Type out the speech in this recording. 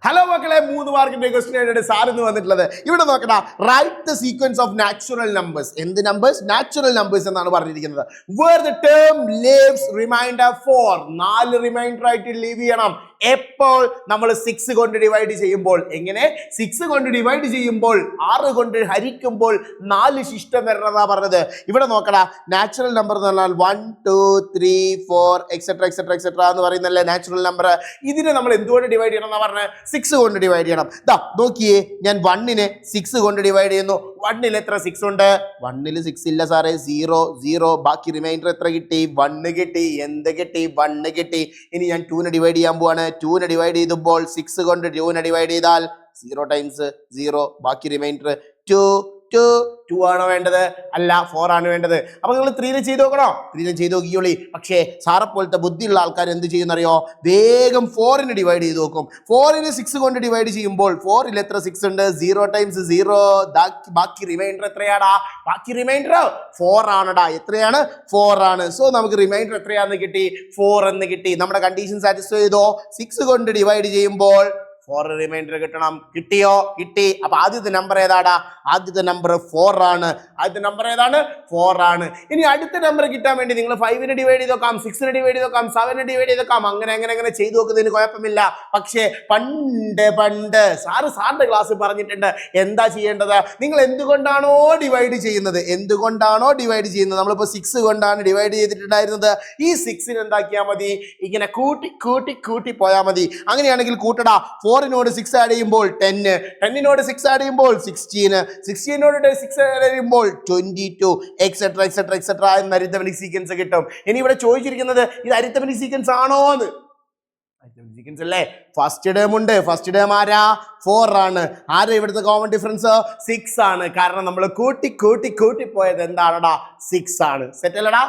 Hello, മക്കളെ 3 മാർക്കിന്റെ question ആയിട്ട് സാർ ഇന്ന് വന്നിട്ടുള്ളത്. ഇവിടെ നോക്കടാ, write the sequence of natural numbers. എന്ത് നമ്പേഴ്സ്? നാച്ചുറൽ നമ്പേഴ്സ് എന്നാണ് പറഞ്ഞിരിക്കുന്നത്. Where the term leaves remainder 4, 4 remainder ആയിട്ട് ലീവ് ചെയ്യണം. എപ്പോൾ നമ്മൾ 6 കൊണ്ട് ഡിവൈഡ് ചെയ്യുമ്പോൾ. എങ്ങനെ? 6 കൊണ്ട് ഡിവൈഡ് ചെയ്യുമ്പോൾ, 6 കൊണ്ട് ഹരിക്കുമ്പോൾ 4 ശിഷ്ടം വരണതാ പറഞ്ഞത്. ഇവിടെ നോക്കടാ, നാച്ചുറൽ നമ്പർ എന്ന് പറഞ്ഞാൽ 1 2 3 4 എക്സെട്ര എക്സെട്ര എക്സെട്ര എന്ന് പറയുന്നല്ലേ നാച്ചുറൽ നമ്പർ. ഇതിനെ നമ്മൾ എന്തുകൊണ്ട് ഡിവൈഡ് ചെയ്യണം എന്നാ പറഞ്ഞത്? 6 കൊണ്ട് ഡിവൈഡ് ചെയ്യണം. ദാ നോക്കിയേ, ഞാൻ 1നെ 6 കൊണ്ട് ഡിവൈഡ് ചെയ്യുന്നു. 1ൽ എത്ര 6 ഉണ്ട്? 1ൽ 6 ഇല്ല സാറേ, 0 0. ബാക്കി റിമൈൻഡർ എത്ര കിട്ടി? 1 കിട്ടി. എന്ത് കിട്ടി? 1 കിട്ടി. ഇനി ഞാൻ 2നെ ഡിവൈഡ് ചെയ്യാൻ പോവാണ്. 2നെ ഡിവൈഡ് ചെയ്തപ്പോൾ 6 കൊണ്ട് 2നെ ഡിവൈഡ് ചെയ്താൽ 0 ടൈംസ് 0. ബാക്കി റിമൈൻഡർ 2 ആണോ വേണ്ടത്? അല്ല, 4 ആണ് വേണ്ടത്. അപ്പൊ നിങ്ങൾ 3നെ ചെയ്ത് നോക്കണോ? 3നെ ചെയ്ത് നോക്കിയോളി. പക്ഷേ സാറെ പോലത്തെ ബുദ്ധിയുള്ള ആൾക്കാർ എന്ത് ചെയ്യുന്നറിയോ? വേഗം 4നെ ഡിവൈഡ് ചെയ്ത് നോക്കും. 4നെ 6 കൊണ്ട് ഡിവൈഡ് ചെയ്യുമ്പോൾ 4ൽ എത്ര 6 ഉണ്ട്? 0 ടൈംസ് 0. ബാക്കി റിമൈൻഡർ എത്രയാടാ? ബാക്കി റിമൈൻഡർ 4 ആണടാ. എത്രയാണ്? 4 ആണ്. സോ നമുക്ക് റിമൈൻഡർ എത്രയാന്ന് കിട്ടി? 4 എന്ന് കിട്ടി. നമ്മുടെ കണ്ടീഷൻ സാറ്റിസ്ഫൈ ചെയ്തോ? 6 കൊണ്ട് ഡിവൈഡ് ചെയ്യുമ്പോൾ 4 റിമൈൻഡർ കിട്ടണം. കിട്ടിയോ? കിട്ടി. അപ്പൊ ആദ്യത്തെ നമ്പർ ഏതാടാ? ആദ്യത്തെ നമ്പർ 4 ആണ്. ആദ്യത്തെ നമ്പർ ഏതാണ്? 4 ആണ്. ഇനി അടുത്ത നമ്പർ കിട്ടാൻ വേണ്ടി നിങ്ങൾ 5നെ ഡിവൈഡ് ചെയ്ത് നോക്കാം, 6നെ ഡിവൈഡ് ചെയ്ത് നോക്കാം, 7നെ ഡിവൈഡ് ചെയ്ത് നോക്കാം. അങ്ങനെ ചെയ്തു നോക്കുന്നതിന് കുഴപ്പമില്ല. പക്ഷേ പണ്ട് സാറിന്റെ ക്ലാസ്സിൽ പറഞ്ഞിട്ടുണ്ട് എന്താ ചെയ്യേണ്ടത്. നിങ്ങൾ എന്തുകൊണ്ടാണോ ഡിവൈഡ് ചെയ്യുന്നത്, നമ്മളിപ്പോ 6 കൊണ്ടാണ് ഡിവൈഡ് ചെയ്തിട്ടുണ്ടായിരുന്നത്. ഈ 6നെ എന്താക്കിയാൽ മതി? ഇങ്ങനെ കൂട്ടി പോയാൽ മതി. അങ്ങനെയാണെങ്കിൽ കൂട്ടടാ. 4നോട് 6 ആഡ് ചെയ്യുമ്പോൾ 10, 10നോട് 6 ആഡ് ചെയ്യുമ്പോൾ 16, 16നോട് 6 ആഡ് ചെയ്യുമ്പോൾ 22 എക്സെട്ര എക്സെട്ര എക്സെട്ര എന്ന അരിത്തമെറ്റിക് സീക്വൻസ് കിട്ടും. ഇനി ഇവിടെ ചോദിച്ചിരിക്കുന്നത് ഇത് അരിത്തമെറ്റിക് സീക്വൻസ് ആണോ എന്ന്. അരിത്തമെറ്റിക് സീക്വൻസ് അല്ലേ? ഫസ്റ്റ് ടേം ഉണ്ട്. ഫസ്റ്റ് ടേം ആരാ? 4 ആണ്. ആരാ ഇവിടുത്തെ കോമൺ ഡിഫറൻസ്? 6 ആണ്. കാരണം നമ്മൾ കൂട്ടി പോയത് എന്താണടാ? 6 ആണ്. സെറ്റ് അല്ലടാ?